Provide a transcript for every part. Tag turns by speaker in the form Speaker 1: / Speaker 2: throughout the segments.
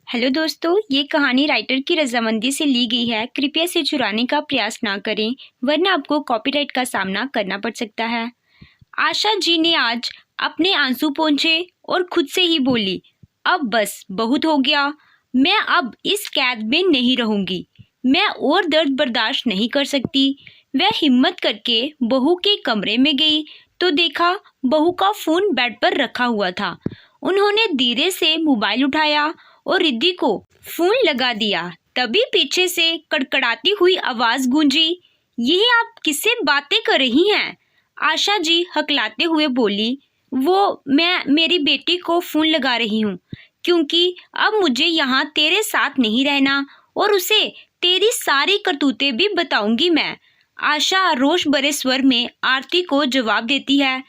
Speaker 1: Hello दोस्तों, ये कहानी राइटर की रजामंदी से ली गई है। कृपया इसे चुराने का प्रयास ना करें, वरना आपको कॉपीराइट का सामना करना पड़ सकता है। आशा जी ने आज अपने आंसू पोंछे और खुद से ही बोली, अब बस बहुत हो गया। मैं अब इस कैद में नहीं रहूंगी। मैं और दर्द बर्दाश्त नहीं कर सकती। वह हिम्मत करके बहू के कमरे में गई तो देखा बहू का फोन बेड पर रखा हुआ था। उन्होंने धीरे से मोबाइल उठाया और रिद्धि को फोन लगा दिया। तभी पीछे से कड़कड़ाती हुई आवाज गूंजी, यह आप किससे बातें कर रही हैं? आशा जी हकलाते हुए बोली, वो मैं मेरी बेटी को फोन लगा रही हूँ, क्योंकि अब मुझे यहाँ तेरे साथ नहीं रहना और उसे तेरी सारी करतूतें भी बताऊंगी मैं। आशा रोष भरे स्वर में आरती को जवाब देती है,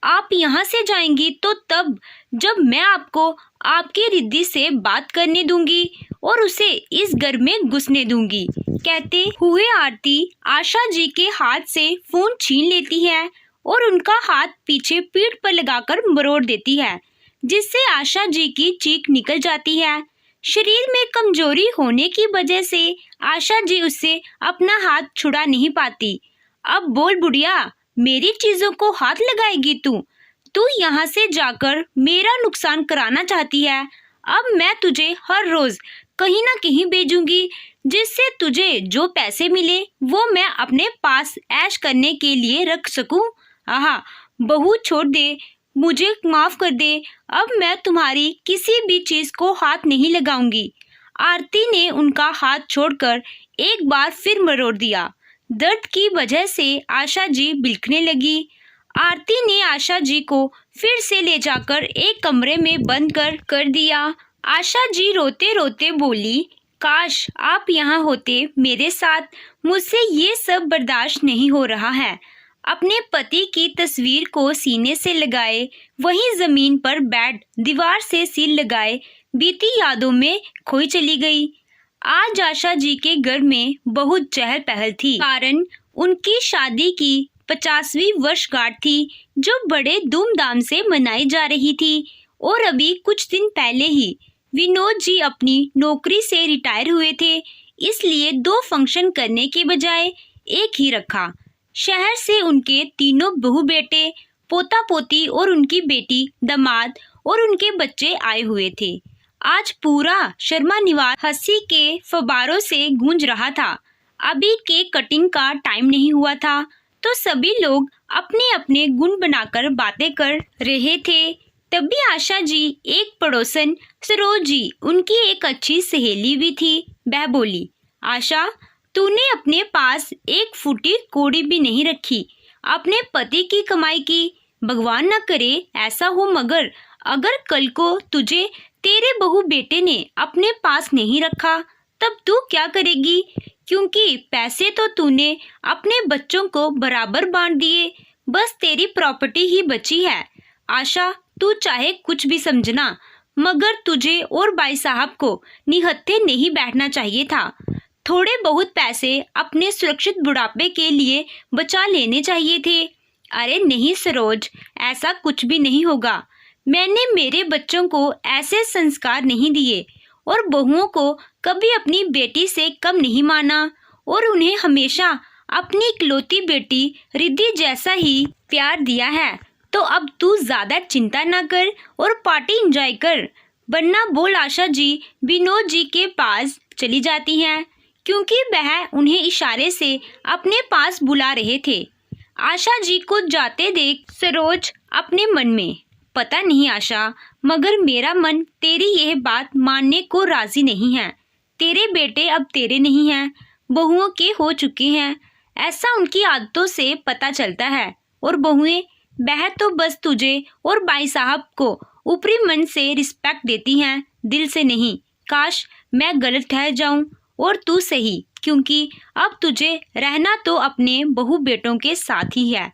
Speaker 1: आप यहाँ से जाएंगी तो तब जब मैं आपको आपकी रिद्धि से बात करने दूंगी और उसे इस घर में घुसने दूंगी। कहते हुए आरती आशा जी के हाथ से फोन छीन लेती है और उनका हाथ पीछे पीठ पर लगाकर मरोड़ देती है, जिससे आशा जी की चीख निकल जाती है। शरीर में कमजोरी होने की वजह से आशा जी उससे अपना हाथ छुड़ा नहीं पाती। अब बोल बुढ़िया, मेरी चीजों को हाथ लगाएगी तू यहाँ से जाकर मेरा नुकसान कराना चाहती है। अब मैं तुझे हर रोज कहीं ना कहीं भेजूंगी, जिससे तुझे जो पैसे मिले वो मैं अपने पास ऐश करने के लिए रख सकूं। आहा, बहू छोड़ दे, मुझे माफ कर दे। अब मैं तुम्हारी किसी भी चीज को हाथ नहीं लगाऊंगी। आरती ने उनका हाथ छोड़कर एक बार फिर मरोड़ दिया। दर्द की वजह से आशा जी बिलखने लगी। आरती ने आशा जी को फिर से ले जाकर एक कमरे में बंद कर दिया। आशा जी रोते रोते बोली, काश आप यहाँ होते मेरे साथ। मुझसे ये सब बर्दाश्त नहीं हो रहा है। अपने पति की तस्वीर को सीने से लगाए वहीं जमीन पर बैठ दीवार से सिर लगाए बीती यादों में खोई चली गई। आज आशा जी के घर में बहुत चहल पहल थी, कारण उनकी शादी की 50वीं वर्षगांठ थी, जो बड़े धूमधाम से मनाई जा रही थी। और अभी कुछ दिन पहले ही विनोद जी अपनी नौकरी से रिटायर हुए थे, इसलिए 2 फंक्शन करने के बजाय एक ही रखा। शहर से उनके तीनों बहू बेटे, पोता पोती और उनकी बेटी, दामाद और उनके बच्चे आए हुए थे। आज पूरा शर्मा निवास हंसी के फव्वारों से गूंज रहा था। अभी केक कटिंग का टाइम नहीं हुआ था, तो सभी लोग अपने अपने गुण बनाकर बातें कर रहे थे। तभी आशा जी एक पड़ोसन सरोज जी, उनकी एक अच्छी सहेली भी थी, वह बोली, आशा, तूने अपने पास एक फूटी कौड़ी भी नहीं रखी अपने पति की कमाई की। भगवान न करे ऐसा हो, मगर अगर कल को तुझे तेरे बहू बेटे ने अपने पास नहीं रखा, तब तू क्या करेगी? क्योंकि पैसे तो तूने अपने बच्चों को बराबर बांट दिए, बस तेरी प्रॉपर्टी ही बची है। आशा, तू चाहे कुछ भी समझना, मगर तुझे और भाई साहब को निहत्थे नहीं बैठना चाहिए था। थोड़े बहुत पैसे अपने सुरक्षित बुढ़ापे के लिए बचा लेने चाहिए थे। अरे नहीं सरोज, ऐसा कुछ भी नहीं होगा। मैंने मेरे बच्चों को ऐसे संस्कार नहीं दिए और बहुओं को कभी अपनी बेटी से कम नहीं माना और उन्हें हमेशा अपनी इकलौती बेटी रिद्धि जैसा ही प्यार दिया है। तो अब तू ज्यादा चिंता ना कर और पार्टी एंजॉय कर, वरना बोल। आशा जी विनोद जी के पास चली जाती हैं, क्योंकि वह उन्हें इशारे से अपने पास बुला रहे थे। आशा जी को जाते देख सरोज अपने मन में, पता नहीं आशा, मगर मेरा मन तेरी यह बात मानने को राजी नहीं है। तेरे बेटे अब तेरे नहीं हैं, बहुओं के हो चुके हैं। ऐसा उनकी आदतों से पता चलता है। और बहुएं, वह तो बस तुझे और भाई साहब को ऊपरी मन से रिस्पेक्ट देती हैं, दिल से नहीं। काश मैं गलत ठहर जाऊं और तू सही, क्योंकि अब तुझे रहना तो अपने बहू बेटों के साथ ही है।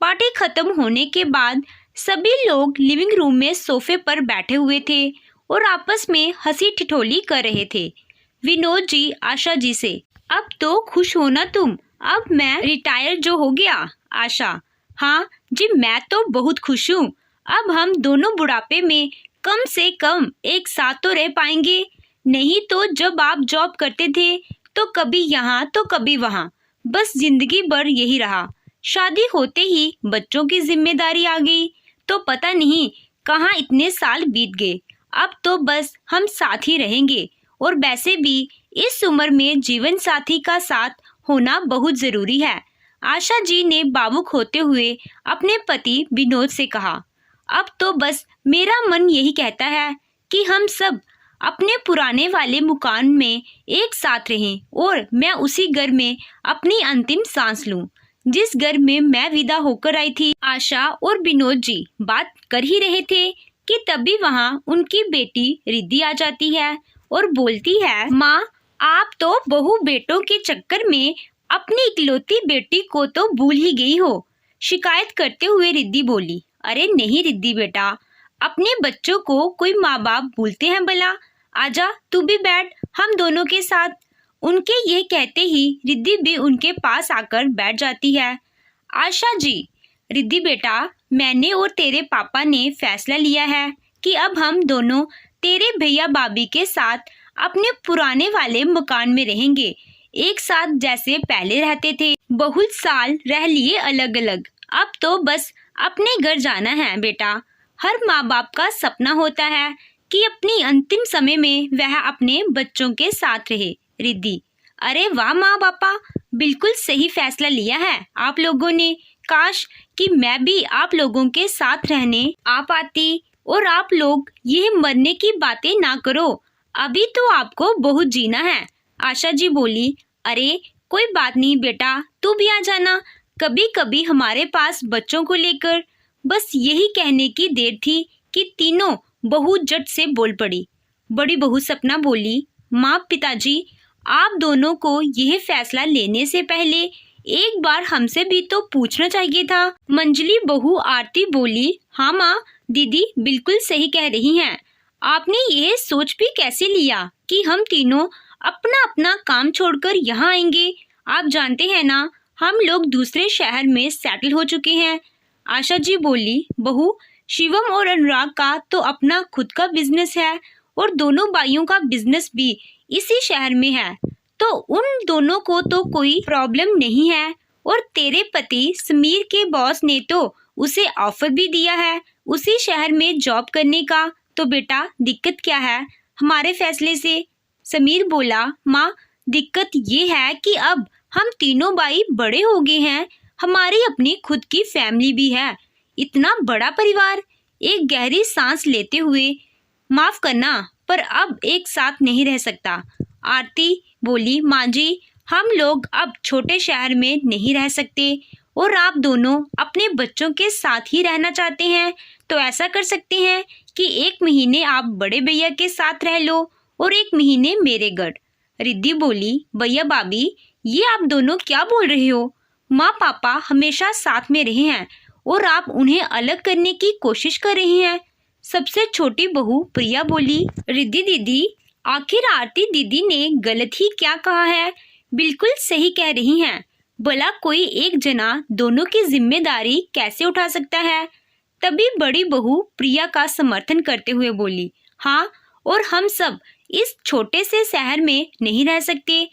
Speaker 1: पार्टी खत्म होने के बाद सभी लोग लिविंग रूम में सोफे पर बैठे हुए थे और आपस में हंसी ठिठोली कर रहे थे। विनोद जी आशा जी से, अब तो खुश हो ना तुम, अब मैं रिटायर जो हो गया। आशा, हाँ जी, मैं तो बहुत खुश हूँ। अब हम दोनों बुढ़ापे में कम से कम एक साथ तो रह पाएंगे। नहीं तो जब आप जॉब करते थे तो कभी यहाँ तो कभी वहाँ, बस जिंदगी भर यही रहा। शादी होते ही बच्चों की जिम्मेदारी आ गई तो पता नहीं कहाँ इतने साल बीत गए। अब तो बस हम साथ ही रहेंगे, और वैसे भी इस उम्र में जीवन साथी का साथ होना बहुत जरूरी है। आशा जी ने भावुक होते हुए अपने पति विनोद से कहा, अब तो बस मेरा मन यही कहता है कि हम सब अपने पुराने वाले मकान में एक साथ रहें और मैं उसी घर में अपनी अंतिम सांस लूं, जिस घर में मैं विदा होकर आई थी। आशा और विनोद जी बात कर ही रहे थे कि तभी वहां उनकी बेटी रिद्धि आ जाती है और बोलती है, माँ आप तो बहू बेटों के चक्कर में अपनी इकलौती बेटी को तो भूल ही गई हो। शिकायत करते हुए रिद्धि बोली, अरे नहीं रिद्धि बेटा, अपने बच्चों को कोई माँ बाप भूलते हैं भला? आजा तू भी बैठ हम दोनों के साथ। उनके ये कहते ही रिद्धि भी उनके पास आकर बैठ जाती है। आशा जी, रिद्धि बेटा, मैंने और तेरे पापा ने फैसला लिया है कि अब हम दोनों तेरे भैया भाभी के साथ अपने पुराने वाले मकान में रहेंगे, एक साथ जैसे पहले रहते थे। बहुत साल रह लिए अलग अलग, अब तो बस अपने घर जाना है बेटा। हर माँ बाप का सपना होता है कि अपनी अंतिम समय में वह अपने बच्चों के साथ रहे। रिद्धि, अरे वाह माँ पापा, बिल्कुल सही फैसला लिया है आप लोगों ने। काश कि मैं भी आप लोगों के साथ रहने आ पाती और आप लोग ये मरने की बातें ना करो, अभी तो आपको बहुत जीना है। आशा जी बोली, अरे कोई बात नहीं बेटा, तू भी आ जाना कभी कभी हमारे पास बच्चों को लेकर। बस यही कहने की देर थी कि तीनों बहू झट से बोल पड़ी। बड़ी बहू सपना बोली, माँ पिताजी, आप दोनों को यह फैसला लेने से पहले एक बार हमसे भी तो पूछना चाहिए था। मंजली बहू आरती बोली, हाँ माँ, दीदी बिल्कुल सही कह रही हैं। आपने यह सोच भी कैसे लिया कि हम तीनों अपना अपना काम छोड़कर यहाँ आएंगे? आप जानते हैं ना, हम लोग दूसरे शहर में सेटल हो चुके हैं। आशा जी बोली, बहू, शिवम और अनुराग का तो अपना खुद का बिजनेस है और दोनों भाइयों का बिजनेस भी इसी शहर में है, तो उन दोनों को तो कोई प्रॉब्लम नहीं है। और तेरे पति समीर के बॉस ने तो उसे ऑफर भी दिया है उसी शहर में जॉब करने का, तो बेटा दिक्कत क्या है हमारे फैसले से? समीर बोला, माँ दिक्कत ये है कि अब हम तीनों भाई बड़े हो गए हैं, हमारी अपनी खुद की फैमिली भी है, इतना बड़ा परिवार। एक गहरी सांस लेते हुए, माफ करना पर अब एक साथ नहीं रह सकता। आरती बोली, माँ जी, हम लोग अब छोटे शहर में नहीं रह सकते और आप दोनों अपने बच्चों के साथ ही रहना चाहते हैं, तो ऐसा कर सकते हैं कि एक महीने आप बड़े भैया के साथ रह लो और एक महीने मेरे घर। रिद्धि बोली, भैया भाभी, ये आप दोनों क्या बोल रहे हो? माँ पापा हमेशा साथ में रहे हैं और आप उन्हें अलग करने की कोशिश कर रही हैं। सबसे छोटी बहू प्रिया बोली, रिद्धि दीदी, आखिर आरती दीदी ने गलत ही क्या कहा है? बिल्कुल सही कह रही हैं। भला कोई एक जना दोनों की जिम्मेदारी कैसे उठा सकता है? तभी बड़ी बहू प्रिया का समर्थन करते हुए बोली, हाँ, और हम सब इस छोटे से शहर में नहीं रह सकते।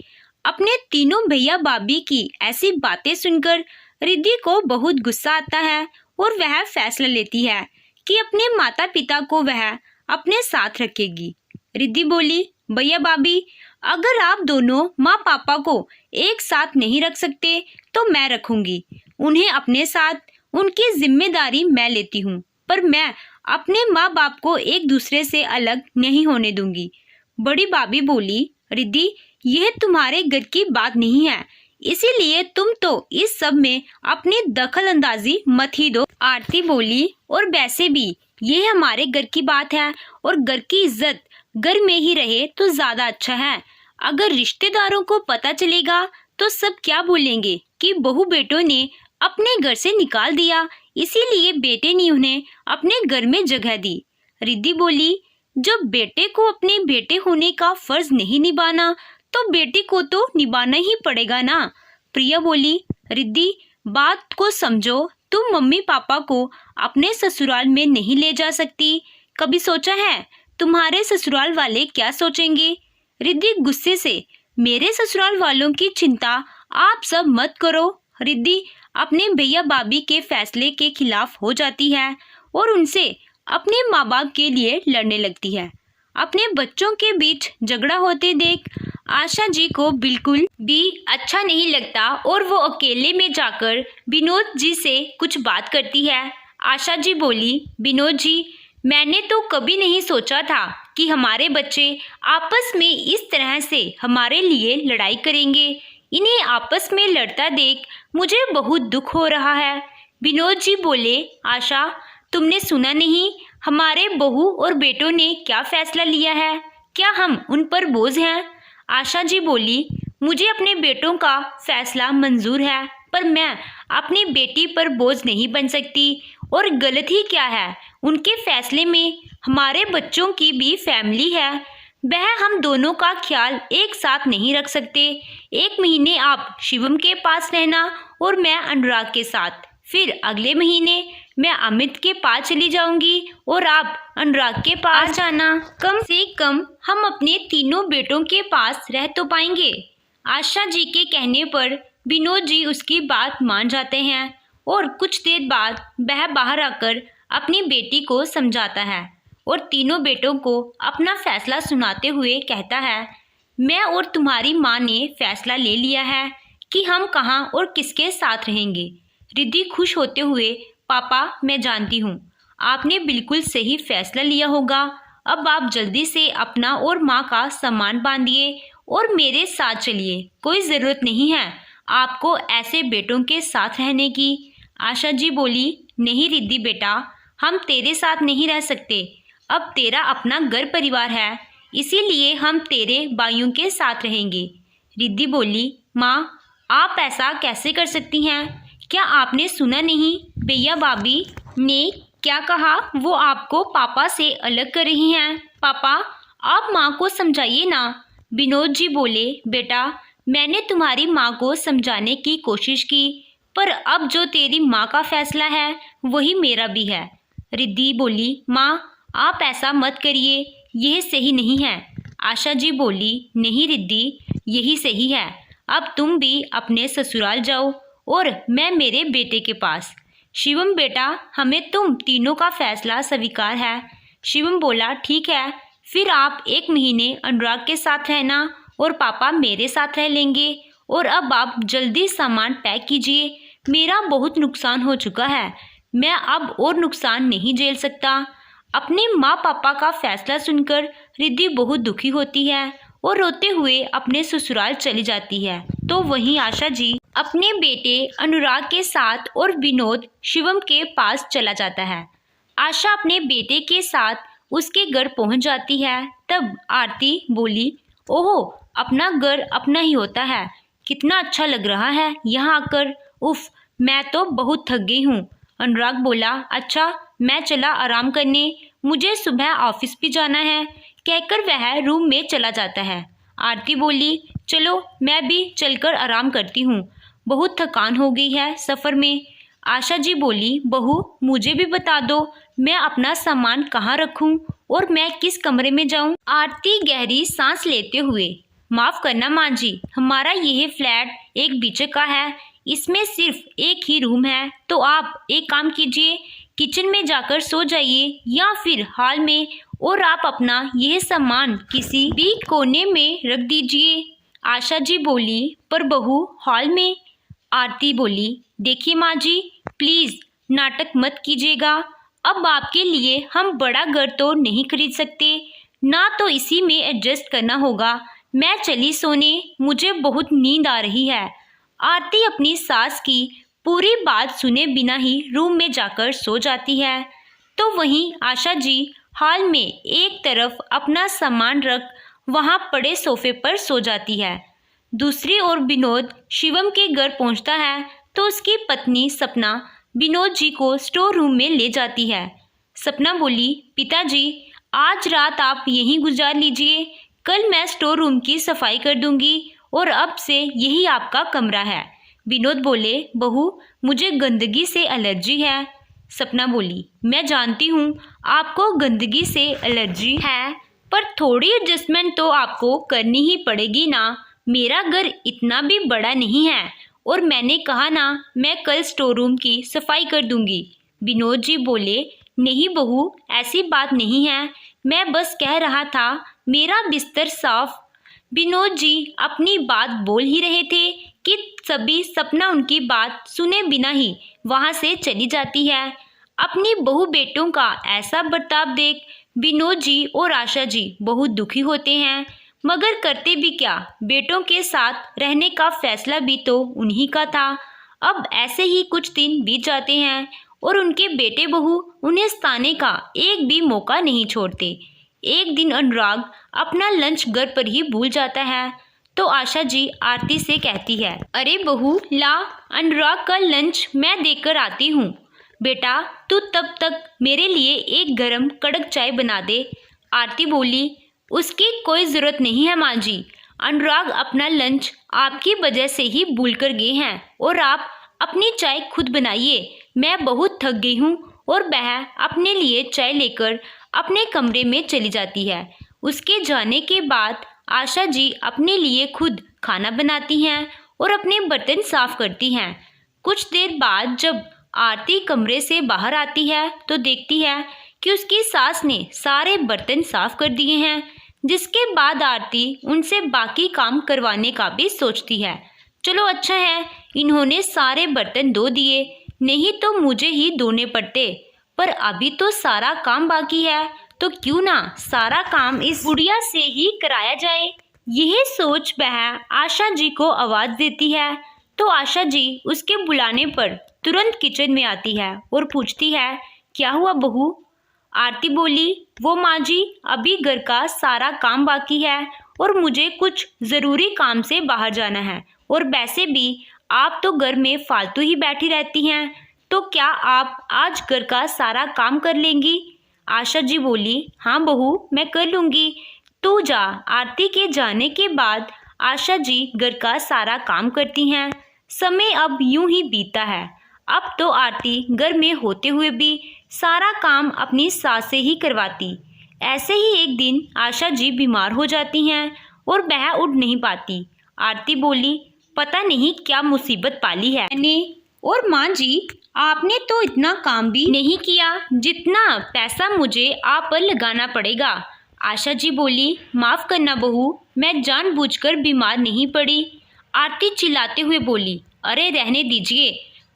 Speaker 1: अपने तीनों भैया भाभी की ऐसी बातें सुनकर रिद्धि को बहुत गुस्सा आता है और वह फैसला लेती है कि अपने माता पिता को वह अपने साथ रखेगी। रिद्धि बोली, भैया भाभी, अगर आप दोनों माँ पापा को एक साथ नहीं रख सकते तो मैं रखूंगी उन्हें अपने साथ, उनकी जिम्मेदारी मैं लेती हूँ, पर मैं अपने माँ बाप को एक दूसरे से अलग नहीं होने दूंगी। बड़ी भाभी बोली, रिद्धि, यह तुम्हारे घर की बात नहीं है, इसीलिए तुम तो इस सब में अपनी दखल अंदाजी मत ही दो। आरती बोली, और वैसे भी ये हमारे घर की बात है और घर की इज्जत घर में ही रहे तो ज्यादा अच्छा है। अगर रिश्तेदारों को पता चलेगा तो सब क्या बोलेंगे कि बहू बेटों ने अपने घर से निकाल दिया, इसीलिए बेटे ने उन्हें अपने घर में जगह दी। रिद्धि बोली, जब बेटे को अपने बेटे होने का फर्ज नहीं निभाना तो बेटी को तो निभाना ही पड़ेगा ना। प्रिया बोली, रिद्धि, बात को समझो, तुम मम्मी पापा को अपने ससुराल में नहीं ले जा सकती, कभी सोचा है? तुम्हारे ससुराल वाले क्या सोचेंगे। रिद्धि गुस्से से, मेरे ससुराल वालों की चिंता आप सब मत करो। रिद्धि अपने भैया भाभी के फैसले के खिलाफ हो जाती है और उनसे अपने माँ बाप के लिए लड़ने लगती है। अपने बच्चों के बीच झगड़ा होते देख आशा जी को बिल्कुल भी अच्छा नहीं लगता और वो अकेले में जाकर विनोद जी से कुछ बात करती है। आशा जी बोली, विनोद जी, मैंने तो कभी नहीं सोचा था कि हमारे बच्चे आपस में इस तरह से हमारे लिए लड़ाई करेंगे। इन्हें आपस में लड़ता देख मुझे बहुत दुख हो रहा है। विनोद जी बोले, आशा, तुमने सुना नहीं हमारे बहू और बेटों ने क्या फैसला लिया है? क्या हम उन पर बोझ हैं? आशा जी बोली, मुझे अपने बेटों का फैसला मंजूर है, पर मैं अपनी बेटी पर बोझ नहीं बन सकती। और गलत ही क्या है, उनके फैसले में हमारे बच्चों की भी फैमिली है। वह हम दोनों का ख्याल एक साथ नहीं रख सकते। 1 महीने आप शिवम के पास रहना और मैं अनुराग के साथ। फिर अगले महीने मैं अमित के पास चली जाऊंगी और आप अनुराग के पास जाना। कम से कम हम अपने तीनों बेटों के पास रह तो पाएंगे। आशा जी के कहने पर विनोद जी उसकी बात मान जाते हैं और कुछ देर बाद वह बाहर आकर अपनी बेटी को समझाता है और तीनों बेटों को अपना फैसला सुनाते हुए कहता है, मैं और तुम्हारी माँ ने फैसला ले लिया है कि हम कहाँ और किसके साथ रहेंगे। रिद्धि खुश होते हुए, पापा, मैं जानती हूँ आपने बिल्कुल सही फैसला लिया होगा। अब आप जल्दी से अपना और माँ का सामान बांधिए और मेरे साथ चलिए। कोई ज़रूरत नहीं है आपको ऐसे बेटों के साथ रहने की। आशा जी बोली, नहीं रिद्धि बेटा, हम तेरे साथ नहीं रह सकते। अब तेरा अपना घर परिवार है, इसीलिए हम तेरे भाइयों के साथ रहेंगे। रिद्धि बोली, माँ, आप ऐसा कैसे कर सकती हैं? क्या आपने सुना नहीं भैया भाभी ने क्या कहा? वो आपको पापा से अलग कर रही हैं। पापा, आप माँ को समझाइए ना। विनोद जी बोले, बेटा, मैंने तुम्हारी माँ को समझाने की कोशिश की, पर अब जो तेरी माँ का फैसला है वही मेरा भी है। रिद्धि बोली, माँ, आप ऐसा मत करिए, यह सही नहीं है। आशा जी बोली, नहीं रिद्धि, यही सही है। अब तुम भी अपने ससुराल जाओ और मैं मेरे बेटे के पास। शिवम बेटा, हमें तुम तीनों का फैसला स्वीकार है। शिवम बोला, ठीक है, फिर आप 1 महीने अनुराग के साथ रहना और पापा मेरे साथ रह लेंगे। और अब आप जल्दी सामान पैक कीजिए, मेरा बहुत नुकसान हो चुका है, मैं अब और नुकसान नहीं झेल सकता। अपने माँ पापा का फैसला सुनकर रिद्धि बहुत दुखी होती है और रोते हुए अपने ससुराल चली जाती है। तो वहीं आशा जी अपने बेटे अनुराग के साथ और विनोद शिवम के पास चला जाता है। आशा अपने बेटे के साथ उसके घर पहुंच जाती है। तब आरती बोली, ओहो, अपना घर अपना ही होता है, कितना अच्छा लग रहा है यहाँ आकर। उफ, मैं तो बहुत थक गई हूँ। अनुराग बोला, अच्छा, मैं चला आराम करने, मुझे सुबह ऑफिस भी जाना है, कहकर वह रूम में चला जाता है। आरती बोली, चलो मैं भी चलकर आराम करती हूँ, बहुत थकान हो गई है सफ़र में। आशा जी बोली, बहू, मुझे भी बता दो मैं अपना सामान कहाँ रखूँ और मैं किस कमरे में जाऊँ। आरती गहरी सांस लेते हुए, माफ़ करना माँ जी, हमारा यह फ्लैट एक बीचे का है, इसमें सिर्फ एक ही रूम है, तो आप एक काम कीजिए, किचन में जाकर सो जाइए या फिर हॉल में, और आप अपना यह सामान किसी भी कोने में रख दीजिए। आशा जी बोली, पर बहू, हॉल में? आरती बोली, देखिए माँ जी, प्लीज़ नाटक मत कीजिएगा, अब आपके लिए हम बड़ा घर तो नहीं खरीद सकते, ना तो इसी में एडजस्ट करना होगा, मैं चली सोने, मुझे बहुत नींद आ रही है। आरती अपनी सास की पूरी बात सुने बिना ही रूम में जाकर सो जाती है। तो वहीं आशा जी हॉल में एक तरफ अपना सामान रख वहां पड़े सोफे पर सो जाती है। दूसरी ओर विनोद शिवम के घर पहुंचता है तो उसकी पत्नी सपना विनोद जी को स्टोर रूम में ले जाती है। सपना बोली, पिताजी, आज रात आप यहीं गुजार लीजिए, कल मैं स्टोर रूम की सफाई कर दूंगी और अब से यही आपका कमरा है। विनोद बोले, बहू, मुझे गंदगी से एलर्जी है, सपना बोली, मैं जानती हूँ आपको गंदगी से एलर्जी है, पर थोड़ी एडजस्टमेंट तो आपको करनी ही पड़ेगी ना। मेरा घर इतना भी बड़ा नहीं है और मैंने कहा ना, मैं कल स्टोर रूम की सफाई कर दूंगी। विनोद जी बोले, नहीं बहू, ऐसी बात नहीं है, मैं बस कह रहा था मेरा बिस्तर साफ। विनोद जी अपनी बात बोल ही रहे थे कि सभी सपना उनकी बात सुने बिना ही वहां से चली जाती है। अपनी बहू बेटों का ऐसा बर्ताव देख विनोद जी और आशा जी बहुत दुखी होते हैं, मगर करते भी क्या, बेटों के साथ रहने का फैसला भी तो उन्हीं का था। अब ऐसे ही कुछ दिन बीत जाते हैं और उनके बेटे बहू उन्हें सताने का एक भी मौका नहीं छोड़ते। एक दिन अनुराग अपना लंच घर पर ही भूल जाता है तो आशा जी आरती से कहती है, अरे बहू ला, अनुराग का लंच मैं देकर आती हूँ। बेटा तू तब तक मेरे लिए एक गरम कड़क चाय बना दे। आरती बोली, उसकी कोई ज़रूरत नहीं है माँ जी, अनुराग अपना लंच आपकी वजह से ही भूल कर गए हैं और आप अपनी चाय खुद बनाइए, मैं बहुत थक गई हूँ। और वह अपने लिए चाय लेकर अपने कमरे में चली जाती है। उसके जाने के बाद आशा जी अपने लिए खुद खाना बनाती हैं और अपने बर्तन साफ करती हैं। कुछ देर बाद जब आरती कमरे से बाहर आती है तो देखती है कि उसकी सास ने सारे बर्तन साफ कर दिए हैं, जिसके बाद आरती उनसे बाकी काम करवाने का भी सोचती है। चलो अच्छा है इन्होंने सारे बर्तन धो दिए, नहीं तो मुझे ही धोने पड़ते, पर अभी तो सारा काम बाकी है, तो क्यों ना सारा काम इस बुढ़िया से ही कराया जाए। यह सोच वह आशा जी को आवाज़ देती है तो आशा जी उसके बुलाने पर तुरंत किचन में आती है और पूछती है, क्या हुआ बहू। आरती बोली, वो माँ जी, अभी घर का सारा काम बाकी है और मुझे कुछ ज़रूरी काम से बाहर जाना है, और वैसे भी आप तो घर में फालतू ही बैठी रहती हैं, तो क्या आप आज घर का सारा काम कर लेंगी। आशा जी बोली, हाँ बहू मैं कर लूँगी, तू जा। आरती के जाने के बाद आशा जी घर का सारा काम करती हैं। समय अब यूं ही बीता है। अब तो आरती घर में होते हुए भी सारा काम अपनी सास से ही करवाती। ऐसे ही एक दिन आशा जी बीमार हो जाती हैं और वह उठ नहीं पाती। आरती बोली, पता नहीं क्या मुसीबत पाली है मैंने, और माँ जी आपने तो इतना काम भी नहीं किया जितना पैसा मुझे आप पर लगाना पड़ेगा। आशा जी बोली, माफ़ करना बहू, मैं जानबूझकर बीमार नहीं पड़ी। आरती चिल्लाते हुए बोली, अरे रहने दीजिए,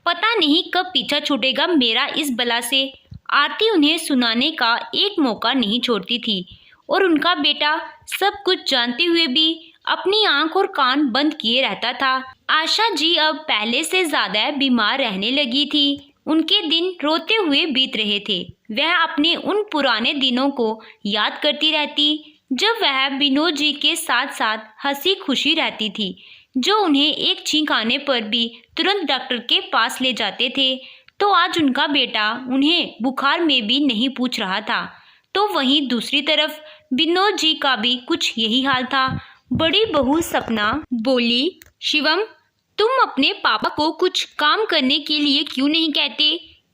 Speaker 1: पता नहीं कब पीछा छूटेगा मेरा इस बला से। आरती उन्हें सुनाने का एक मौका नहीं छोड़ती थी और उनका बेटा सब कुछ जानते हुए भी अपनी आंख और कान बंद किए रहता था। आशा जी अब पहले से ज़्यादा बीमार रहने लगी थी। उनके दिन रोते हुए बीत रहे थे। वह अपने उन पुराने दिनों को याद करती रहती जब वह विनोद जी के साथ साथ हंसी खुशी रहती थी, जो उन्हें एक छींक आने पर भी तुरंत डॉक्टर के पास ले जाते थे। तो आज उनका बेटा उन्हें बुखार में भी नहीं पूछ रहा था। तो वहीं दूसरी तरफ विनोद जी का भी कुछ यही हाल था। बड़ी बहू सपना बोली, शिवम तुम अपने पापा को कुछ काम करने के लिए क्यों नहीं कहते।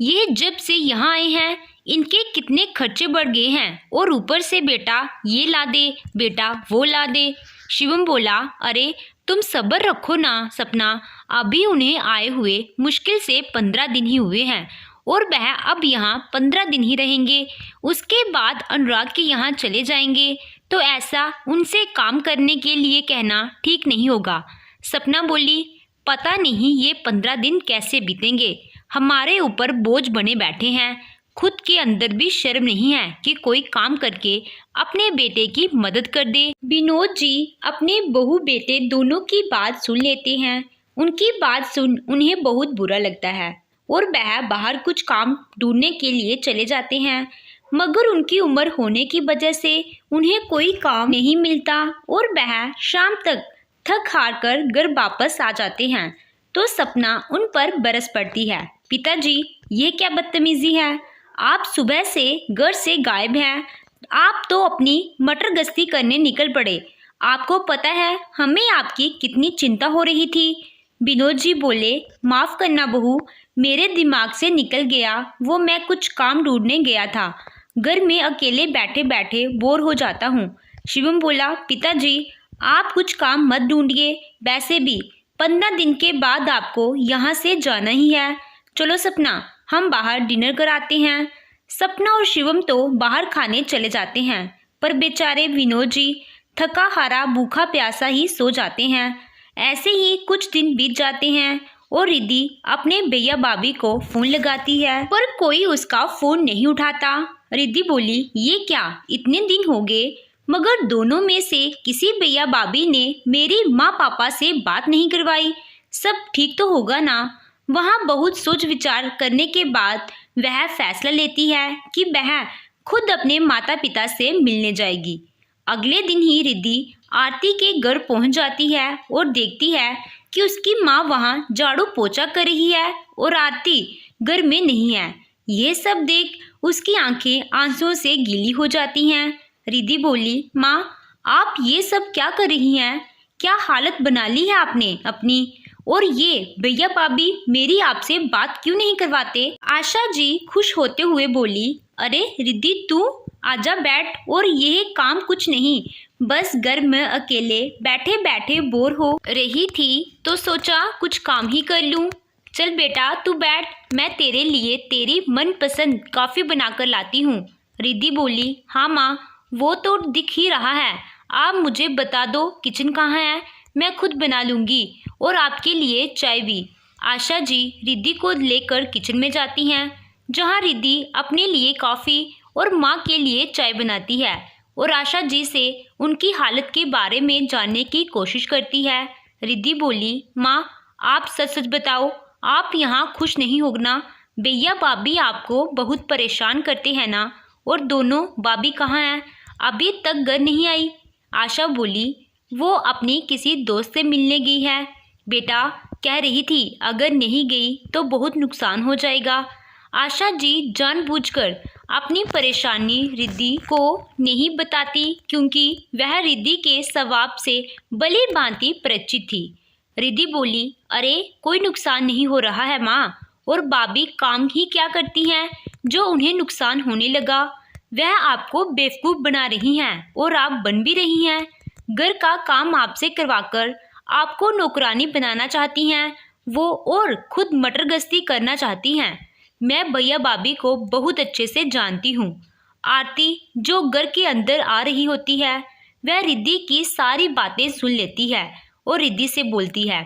Speaker 1: ये जब से यहाँ आए हैं इनके कितने खर्चे बढ़ गए हैं, और ऊपर से बेटा ये ला दे, बेटा वो ला दे। शिवम बोला, अरे तुम सब्र रखो ना सपना, अभी उन्हें आए हुए मुश्किल से 15 दिन ही हुए हैं और वह अब यहाँ 15 दिन ही रहेंगे। उसके बाद अनुराग के यहाँ चले जाएंगे, तो ऐसा उनसे काम करने के लिए कहना ठीक नहीं होगा। सपना बोली, पता नहीं ये 15 दिन कैसे बीतेंगे, हमारे ऊपर बोझ बने बैठे हैं। खुद के अंदर भी शर्म नहीं है कि कोई काम करके अपने बेटे की मदद कर दे। विनोद जी अपने बहू बेटे दोनों की बात सुन लेते हैं। उनकी बात सुन उन्हें बहुत बुरा लगता है और वह बाहर कुछ काम ढूंढने के लिए चले जाते हैं, मगर उनकी उम्र होने की वजह से उन्हें कोई काम नहीं मिलता और वह शाम तक थक हार कर घर वापस आ जाते हैं। तो सपना उन पर बरस पड़ती है, पिताजी ये क्या बदतमीजी है, आप सुबह से घर से गायब हैं, आप तो अपनी मटर गश्ती करने निकल पड़े। आपको पता है हमें आपकी कितनी चिंता हो रही थी। विनोद जी बोले, माफ़ करना बहू, मेरे दिमाग से निकल गया, वो मैं कुछ काम ढूंढने गया था। घर में अकेले बैठे बैठे बोर हो जाता हूँ। शिवम बोला, पिताजी आप कुछ काम मत ढूंढिए, वैसे भी 15 दिन के बाद आपको यहाँ से जाना ही है। चलो सपना, हम बाहर डिनर कराते हैं। सपना और शिवम तो बाहर खाने चले जाते हैं, पर बेचारे विनोद जी थका हारा भूखा प्यासा ही सो जाते हैं। ऐसे ही कुछ दिन बीत जाते हैं और रिद्धि अपने भैया भाभी को फोन लगाती है, पर कोई उसका फोन नहीं उठाता। रिद्धि बोली, ये क्या, इतने दिन हो गए मगर दोनों में से किसी भैया भाभी ने मेरी माँ पापा से बात नहीं करवाई। सब ठीक तो होगा ना। वहाँ बहुत सोच विचार करने के बाद वह फैसला लेती है कि वह खुद अपने माता पिता से मिलने जाएगी। अगले दिन ही रिद्धि आरती के घर पहुंच जाती है और देखती है कि उसकी माँ वहां झाड़ू पोछा कर रही है और आरती घर में नहीं है। यह सब देख उसकी आंखें आंसुओं से गीली हो जाती हैं। रिद्धि बोली, माँ आप ये सब क्या कर रही हैं? क्या हालत बना ली है आपने अपनी? और ये भैया भाभी मेरी आपसे बात क्यों नहीं करवाते? आशा जी खुश होते हुए बोली, अरे रिद्धि तू आजा बैठ, और यह काम कुछ नहीं, बस घर में अकेले बैठे बैठे बोर हो रही थी तो सोचा कुछ काम ही कर लूं। चल बेटा तू बैठ, मैं तेरे लिए तेरी मनपसंद कॉफ़ी बनाकर लाती हूँ। रिद्धि बोली, हाँ माँ वो तो दिख ही रहा है, आप मुझे बता दो किचन कहाँ है, मैं खुद बना लूँगी, और आपके लिए चाय भी। आशा जी रिद्धि को लेकर किचन में जाती हैं, जहाँ रिद्धि अपने लिए कॉफ़ी और माँ के लिए चाय बनाती है और आशा जी से उनकी हालत के बारे में जानने की कोशिश करती है। रिद्धि बोली, माँ आप सच सच बताओ, आप यहाँ खुश नहीं हो ना? भैया भाभी आपको बहुत परेशान करते हैं ना? और दोनों भाभी कहाँ हैं? अभी तक घर नहीं आई। आशा बोली, वो अपनी किसी दोस्त से मिलने गई है। बेटा कह रही थी अगर नहीं गई तो बहुत नुकसान हो जाएगा। आशा जी जानबूझकर अपनी परेशानी रिद्धि को नहीं बताती, क्योंकि वह रिद्धि के स्वभाव से भली भांति परिचित थी। रिद्धि बोली, अरे कोई नुकसान नहीं हो रहा है माँ, और भाभी काम ही क्या करती हैं जो उन्हें नुकसान होने लगा? वह आपको बेवकूफ़ बना रही हैं और आप बन भी रही हैं। घर का काम आपसे करवाकर आपको नौकरानी बनाना चाहती हैं वो, और खुद मटर गश्ती करना चाहती हैं। मैं भैया भाभी को बहुत अच्छे से जानती हूँ। आरती जो घर के अंदर आ रही होती है वह रिद्धि की सारी बातें सुन लेती है और रिद्धि से बोलती है,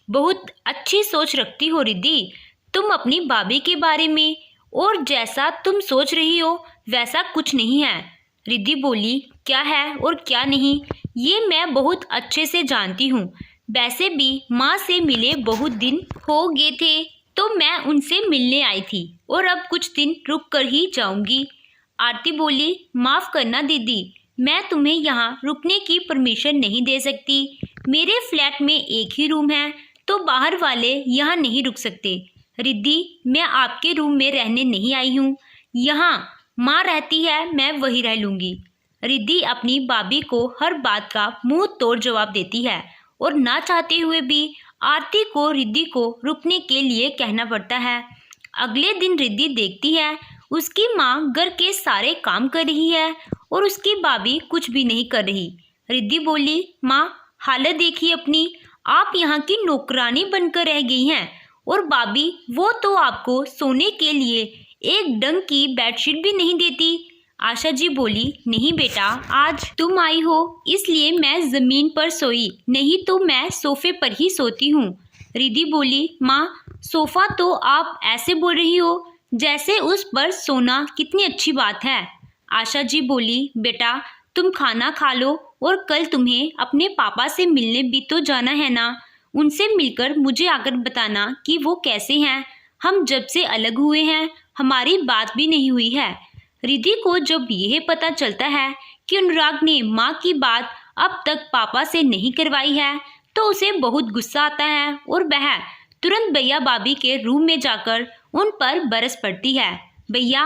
Speaker 1: बहुत अच्छी सोच रखती हो रिद्धि तुम अपनी भाभी के बारे में, और जैसा तुम सोच रही हो वैसा कुछ नहीं है। रिद्धि बोली, क्या है और क्या नहीं ये मैं बहुत अच्छे से जानती हूँ। वैसे भी माँ से मिले बहुत दिन हो गए थे तो मैं उनसे मिलने आई थी, और अब कुछ दिन रुक कर ही जाऊंगी। आरती बोली, माफ़ करना दीदी, मैं तुम्हें यहाँ रुकने की परमिशन नहीं दे सकती। मेरे फ्लैट में एक ही रूम है तो बाहर वाले यहाँ नहीं रुक सकते। रिद्धि मैं आपके रूम में रहने नहीं आई हूँ, यहाँ माँ रहती है मैं वही रह लूँगी। रिद्धि अपनी भाभी को हर बात का मुंह तोड़ जवाब देती है और ना चाहते हुए भी आरती को रिद्धि को रुकने के लिए कहना पड़ता है। अगले दिन रिद्धि देखती है उसकी माँ घर के सारे काम कर रही है और उसकी भाभी कुछ भी नहीं कर रही। रिद्धि बोली, माँ हालत देखिए अपनी, आप यहाँ की नौकरानी बनकर रह गई हैं, और भाभी वो तो आपको सोने के लिए एक डंग की बेडशीट भी नहीं देती। आशा जी बोली, नहीं बेटा आज तुम आई हो इसलिए मैं ज़मीन पर सोई, नहीं तो मैं सोफे पर ही सोती हूँ। रिद्धि बोली, माँ सोफ़ा तो आप ऐसे बोल रही हो जैसे उस पर सोना कितनी अच्छी बात है। आशा जी बोली, बेटा तुम खाना खा लो, और कल तुम्हें अपने पापा से मिलने भी तो जाना है ना, उनसे मिलकर मुझे आकर बताना कि वो कैसे हैं। हम जब से अलग हुए हैं हमारी बात भी नहीं हुई है। रिद्धि को जब यह पता चलता है कि अनुराग ने माँ की बात अब तक पापा से नहीं करवाई है तो उसे बहुत गुस्सा आता है और वह तुरंत भैया भाभी के रूम में जाकर उन पर बरस पड़ती है। भैया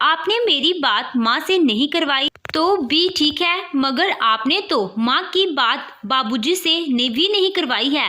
Speaker 1: आपने मेरी बात माँ से नहीं करवाई तो भी ठीक है, मगर आपने तो माँ की बात बाबूजी से भी नहीं करवाई है।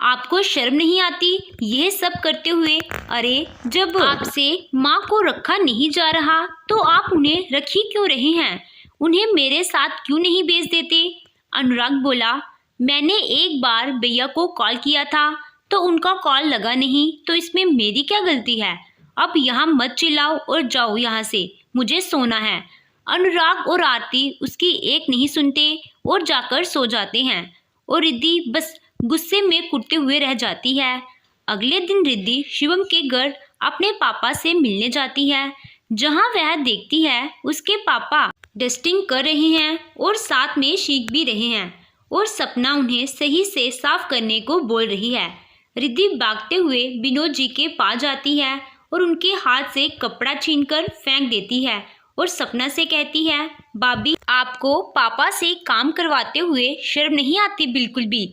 Speaker 1: आपको शर्म नहीं आती यह सब करते हुए? अरे जब आपसे माँ को रखा नहीं जा रहा तो आप उन्हें रख ही क्यों रहे हैं? उन्हें मेरे साथ क्यों नहीं भेज देते? अनुराग बोला, मैंने एक बार भैया को कॉल किया था तो उनका कॉल लगा नहीं, तो इसमें मेरी क्या गलती है? अब यहाँ मत चिल्लाओ और जाओ यहाँ से, मुझे सोना है। अनुराग और आरती उसकी एक नहीं सुनते और जाकर सो जाते हैं और रिद्धि बस गुस्से में कुटते हुए रह जाती है। अगले दिन रिद्धि शिवम के घर अपने पापा से मिलने जाती है, जहां वह देखती है उसके पापा डस्टिंग कर रहे हैं और साथ में सीख भी रहे हैं और सपना उन्हें सही से साफ करने को बोल रही है। रिद्धि भागते हुए विनोद जी के पास जाती है और उनके हाथ से कपड़ा छीनकर फेंक देती है और सपना से कहती है, भाभी आपको पापा से काम करवाते हुए शर्म नहीं आती बिल्कुल भी?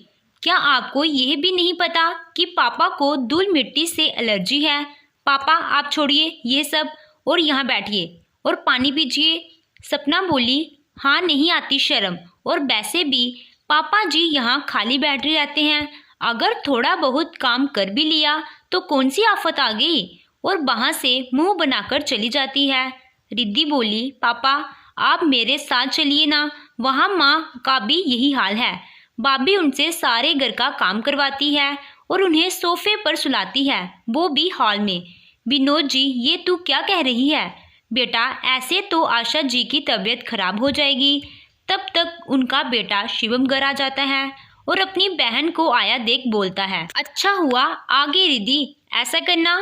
Speaker 1: क्या आपको यह भी नहीं पता कि पापा को धूल मिट्टी से एलर्जी है? पापा आप छोड़िए ये सब और यहाँ बैठिए और पानी पीजिए। सपना बोली, हाँ नहीं आती शर्म, और वैसे भी पापा जी यहाँ खाली बैठे रहते हैं, अगर थोड़ा बहुत काम कर भी लिया तो कौन सी आफत आ गई? और वहाँ से मुंह बनाकर चली जाती है। रिद्धि बोली, पापा आप मेरे साथ चलिए ना, वहाँ माँ का भी यही हाल है। भाभी उनसे सारे घर का काम करवाती है और उन्हें सोफे पर सुलाती है, वो भी हॉल में। विनोद जी ये तू क्या कह रही है? बेटा ऐसे तो आशा जी की तबीयत खराब हो जाएगी। तब तक उनका बेटा शिवम घर आ जाता है और अपनी बहन को आया देख बोलता है, अच्छा हुआ आ गई रिद्धि, ऐसा करना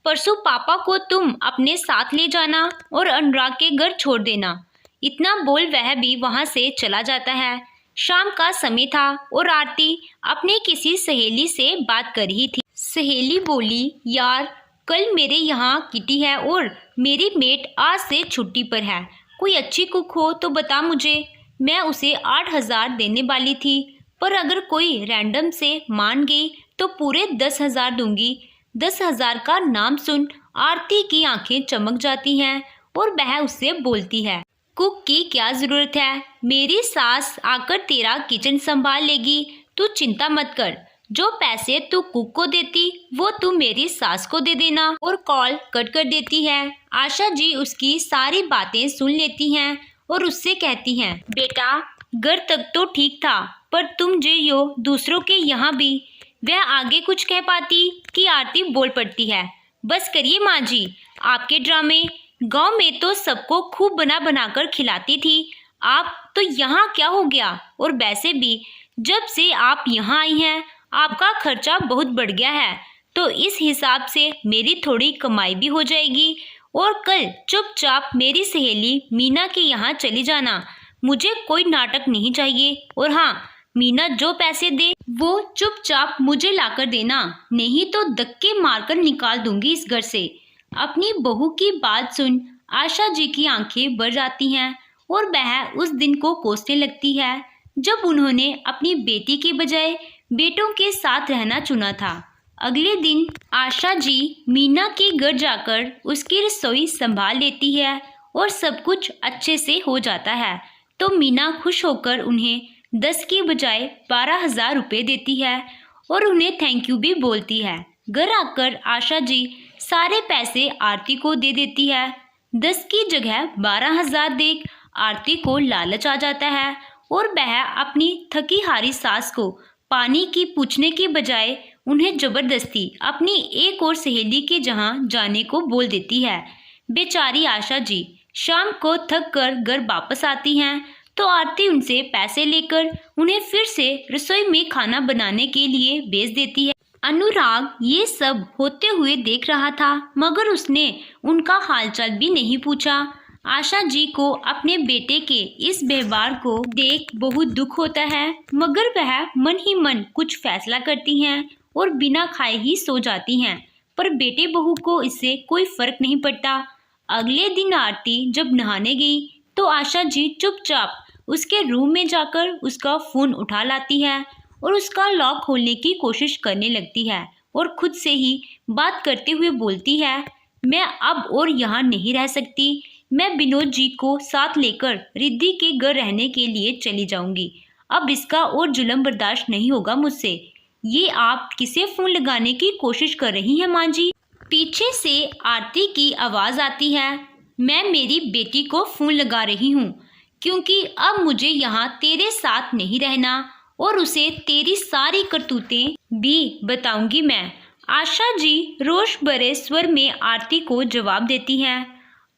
Speaker 1: परसों पापा को तुम अपने साथ ले जाना और अनुराग के घर छोड़ देना। इतना बोल वह भी वहाँ से चला जाता है। शाम का समय था और आरती अपने किसी सहेली से बात कर रही थी। सहेली बोली, यार कल मेरे यहाँ किटी है और मेरी मेट आज से छुट्टी पर है, कोई अच्छी कुक हो तो बता मुझे। मैं उसे 8,000 देने वाली थी, पर अगर कोई रैंडम से मान गई तो पूरे 10,000 दूंगी। 10,000 का नाम सुन आरती की आंखें चमक जाती हैं और वह उससे बोलती है, कुक की क्या ज़रूरत है, मेरी सास आकर तेरा किचन संभाल लेगी, तू चिंता मत कर। जो पैसे तू कुक को देती वो तू मेरी सास को दे देना। और कॉल कट कर देती है। आशा जी उसकी सारी बातें सुन लेती हैं और उससे कहती हैं, बेटा घर तक तो ठीक था, पर तुम जो यो दूसरों के यहाँ भी। वह आगे कुछ कह पाती कि आरती बोल पड़ती है, बस करिए माँ जी आपके ड्रामे, गांव में तो सबको खूब बना बनाकर खिलाती थी, आप तो यहाँ क्या हो गया? और वैसे भी जब से आप यहाँ आई हैं आपका खर्चा बहुत बढ़ गया है, तो इस हिसाब से मेरी थोड़ी कमाई भी हो जाएगी। और कल चुपचाप मेरी सहेली मीना के यहाँ चली जाना, मुझे कोई नाटक नहीं चाहिए। और हाँ, मीना जो पैसे दे वो चुपचाप मुझे लाकर देना, नहीं तो धक्के मारकर निकाल दूंगी इस घर से। अपनी बहू की बात सुन आशा जी की आंखें भर जाती हैं और वह उस दिन को कोसने लगती है जब उन्होंने अपनी बेटी के बजाय बेटों के साथ रहना चुना था। अगले दिन आशा जी मीना के घर जाकर उसकी रसोई संभाल लेती है और सब कुछ अच्छे से हो जाता है, तो मीना खुश होकर उन्हें 10 की बजाय 12,000 रुपये देती है और उन्हें थैंक यू भी बोलती है। घर आकर आशा जी सारे पैसे आरती को दे देती है। 10 की जगह 12,000 देख आरती को लालच आ जाता है और वह अपनी थकी हारी सास को पानी की पूछने के बजाय उन्हें जबरदस्ती अपनी एक और सहेली के जहां जाने को बोल देती है। बेचारी आशा जी शाम को थक कर घर वापस आती हैं तो आरती उनसे पैसे लेकर उन्हें फिर से रसोई में खाना बनाने के लिए भेज देती है। अनुराग ये सब होते हुए देख रहा था, मगर उसने उनका हालचाल भी नहीं पूछा। आशा जी को अपने बेटे के इस व्यवहार को देख बहुत दुख होता है, मगर वह मन ही मन कुछ फैसला करती हैं और बिना खाए ही सो जाती हैं। पर बेटे बहू को इससे कोई फर्क नहीं पड़ता। अगले दिन आरती जब नहाने गई तो आशा जी चुपचाप उसके रूम में जाकर उसका फ़ोन उठा लाती है और उसका लॉक खोलने की कोशिश करने लगती है और खुद से ही बात करते हुए बोलती है, मैं अब और यहाँ नहीं रह सकती, मैं विनोद जी को साथ लेकर रिद्धि के घर रहने के लिए चली जाऊंगी। अब इसका और जुल्म बर्दाश्त नहीं होगा मुझसे। ये आप किसे फ़ोन लगाने की कोशिश कर रही हैं माँ जी? पीछे से आरती की आवाज़ आती है। मैं मेरी बेटी को फ़ोन लगा रही हूँ क्योंकि अब मुझे यहाँ तेरे साथ नहीं रहना और उसे तेरी सारी करतूतें भी बताऊंगी मैं। आशा जी रोष भरे स्वर में आरती को जवाब देती हैं।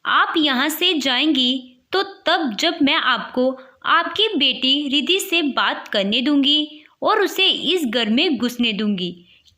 Speaker 1: आप यहाँ से जाएंगी तो तब जब मैं आपको आपकी बेटी रिद्धि से बात करने दूंगी और उसे इस घर में घुसने दूंगी।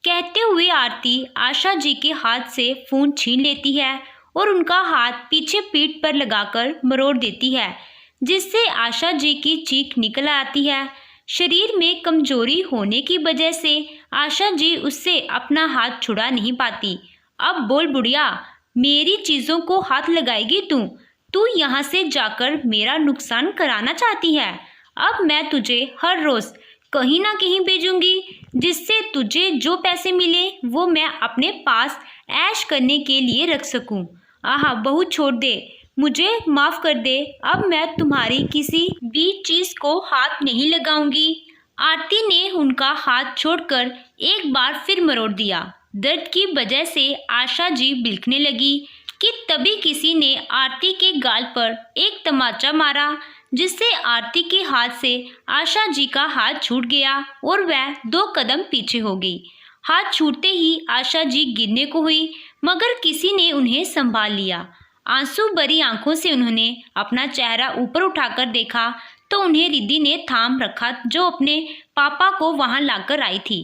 Speaker 1: कहते हुए आरती आशा जी के हाथ से फ़ोन छीन लेती है और उनका हाथ पीछे पीठ पर लगाकर मरोड़ देती है, जिससे आशा जी की चीख निकल आती है। शरीर में कमजोरी होने की वजह से आशा जी उससे अपना हाथ छुड़ा नहीं पाती। अब बोल बुढ़िया, मेरी चीज़ों को हाथ लगाएगी तू? तू यहाँ से जाकर मेरा नुकसान कराना चाहती है? अब मैं तुझे हर रोज़ कहीं ना कहीं भेजूंगी, जिससे तुझे जो पैसे मिले वो मैं अपने पास ऐश करने के लिए रख सकूं। आहा बहू, छोड़ दे, मुझे माफ़ कर दे। अब मैं तुम्हारी किसी भी चीज़ को हाथ नहीं लगाऊंगी। आरती ने उनका हाथ छोड़कर एक बार फिर मरोड़ दिया। दर्द की वजह से आशा जी बिलखने लगी कि तभी किसी ने आरती के गाल पर एक तमाचा मारा, जिससे आरती के हाथ से आशा जी का हाथ छूट गया और वह 2 कदम पीछे हो गई। हाथ छूटते ही आशा जी गिरने को हुई, मगर किसी ने उन्हें संभाल लिया। आंसू भरी आंखों से उन्होंने अपना चेहरा ऊपर उठाकर देखा तो उन्हें रिद्धि ने थाम रखा, जो अपने पापा को वहां लाकर आई थी।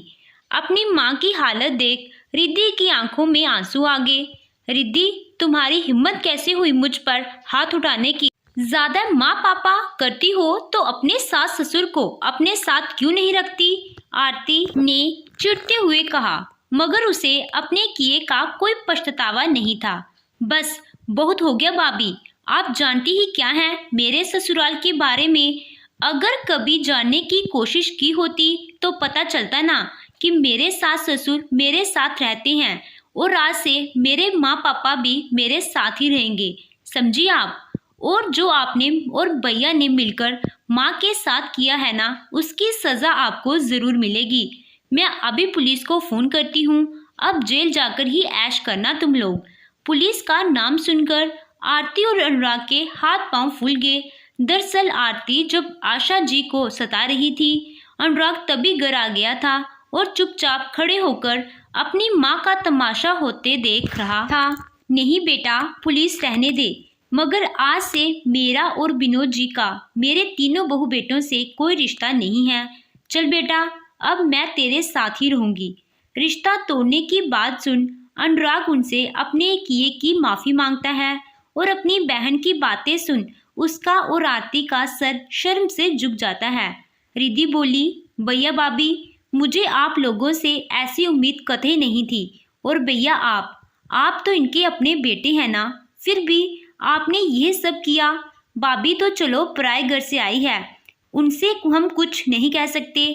Speaker 1: अपनी माँ की हालत देख रिद्धि की आंखों में आंसू आ गए। रिद्धि, तुम्हारी हिम्मत कैसे हुई मुझ पर हाथ उठाने की? ज्यादा माँ पापा करती हो तो अपने सास ससुर को अपने साथ क्यों नहीं रखती? आरती ने चिढ़ते हुए कहा, मगर उसे अपने किए का कोई पछतावा नहीं था। बस बहुत हो गया भाभी, आप जानती ही क्या है मेरे ससुराल के बारे में। अगर कभी जानने की कोशिश की होती तो पता चलता ना कि मेरे सास ससुर मेरे साथ रहते हैं और आज से मेरे माँ पापा भी मेरे साथ ही रहेंगे, समझी आप? और जो आपने और भैया ने मिलकर माँ के साथ किया है ना, उसकी सज़ा आपको ज़रूर मिलेगी। मैं अभी पुलिस को फ़ोन करती हूँ, अब जेल जाकर ही ऐश करना तुम लोग। पुलिस का नाम सुनकर आरती और अनुराग के हाथ पांव फूल गए। दरअसल आरती जब आशा जी को सता रही थी, अनुराग तभी घर आ गया था और चुपचाप खड़े होकर अपनी माँ का तमाशा होते देख रहा था। नहीं बेटा, पुलिस रहने दे, मगर आज से मेरा और विनोद जी का मेरे तीनों बहू बेटों से कोई रिश्ता नहीं है। चल बेटा, अब मैं तेरे साथ ही रहूंगी। रिश्ता तोड़ने की बात सुन अनुराग उनसे अपने किए की माफ़ी मांगता है और अपनी बहन की बातें सुन उसका और आरती का सर शर्म से झुक जाता है। रिद्धि बोली, भैया भाभी, मुझे आप लोगों से ऐसी उम्मीद कतई नहीं थी। और भैया आप तो इनके अपने बेटे हैं ना, फिर भी आपने ये सब किया। भाभी तो चलो पराए घर से आई है, उनसे हम कुछ नहीं कह सकते,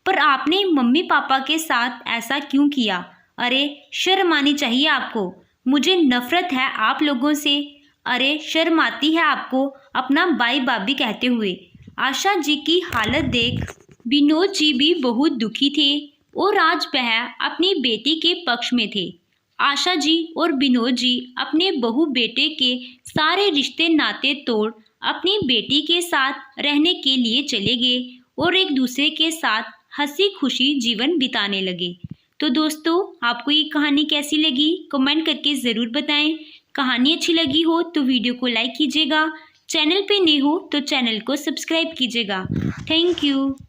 Speaker 1: पर आपने मम्मी पापा के साथ ऐसा क्यों किया? अरे शर्म आनी चाहिए आपको। मुझे नफरत है आप लोगों से। अरे शर्म आती है आपको अपना भाई भाभी कहते हुए। आशा जी की हालत देख विनोद जी भी बहुत दुखी थे और आज वह अपनी बेटी के पक्ष में थे। आशा जी और विनोद जी अपने बहू बेटे के सारे रिश्ते नाते तोड़ अपनी बेटी के साथ रहने के लिए चले गए और एक दूसरे के साथ हंसी खुशी जीवन बिताने लगे। तो दोस्तों, आपको ये कहानी कैसी लगी कमेंट करके ज़रूर बताएं। कहानी अच्छी लगी हो तो वीडियो को लाइक कीजिएगा, चैनल पे नए हो तो चैनल को सब्सक्राइब कीजिएगा। Thank you.